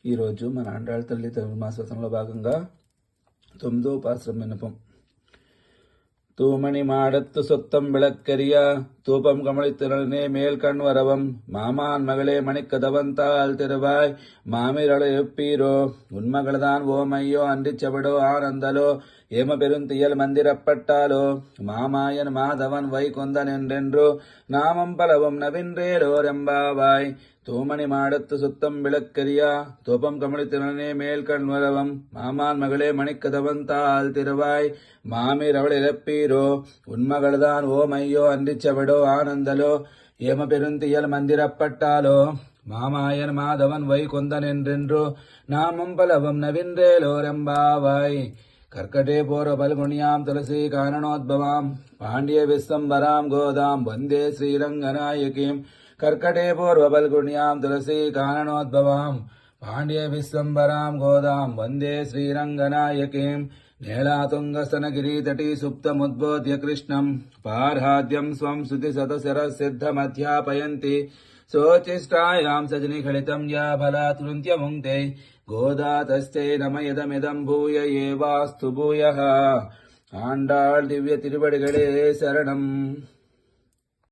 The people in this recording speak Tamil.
ఈరోజు మన ఆండాళ్ళ తల్లి ధనుర్మాసంలో భాగంగా 9వ పాశ్రం విన్నపం. தூமணி மாடத்து சொத்தம் விளக்கரிய தூபம் கமழித்திறனே மேல் கண் வரவம் மாமான் மகளே மணிக்கதவந்தால் திருவாய் மாமிரள எழுப்பீரோ உண்மகள்தான் ஓமையோ அன்றிச் செவடோ ஆனந்தலோ ஏம பெருந்தியல் மந்திரப்பட்டாலோ மாமாயன் மாதவன் வைகுந்தன் என்றென்றோ நாமம் பலவும் நவின்றேலோ ரெம்பாவாய் தூமணி மாடத்து சுத்தம் விளக்கரியா தூபம் கமழித்திறனே மேல் கண் வரவம் மாமான் மகளே மணிக்கதவந்தால் திருவாய் மாமீர் அவள் இழப்பீரோ உண்மகள்தான் ஓமையோ அன்றிச்சவடோ ஆனந்தலோ ஏம பெருந்தியல் மந்திரப்பட்டாலோ மாமாயன் மாதவன் வைகுந்தன் என்றென்றோ நாமம் பலவும் நவின்றேலோ ரெம்பாவாய் கர்க்கடே போர பல்குணியாம் துளசி காரணோத்பவாம் பாண்டிய விஸ்வம்பராம் கோதாம் வந்தே ஸ்ரீரங்கநாயகீம் கர்க்கடே பூர்வ பல்குணியாம் துளசி காரணோத்பவாம் பாண்டிய விஸ்வம்பராம் கோதாம் வந்தே ஸ்ரீரங்கநாயகீம் நேலாதுங்கசனகிரிதटी சுப்தமுத்போத்ய கிருஷ்ணம் பார்ஹாத்யம் ஸ்வம் சுதிசதசரசித்தமத்யாபயந்தி சோச்சிஷ்டாயாம் சஜனிகலிதம் யா பலாத்ருந்த்யமுங்க்தே கோதாதஸ்தே நமயதமிதம் பூய ஏவாஸ்து பூயः ஆண்டாள் திவ்ய திருவடிகளே சரணம்.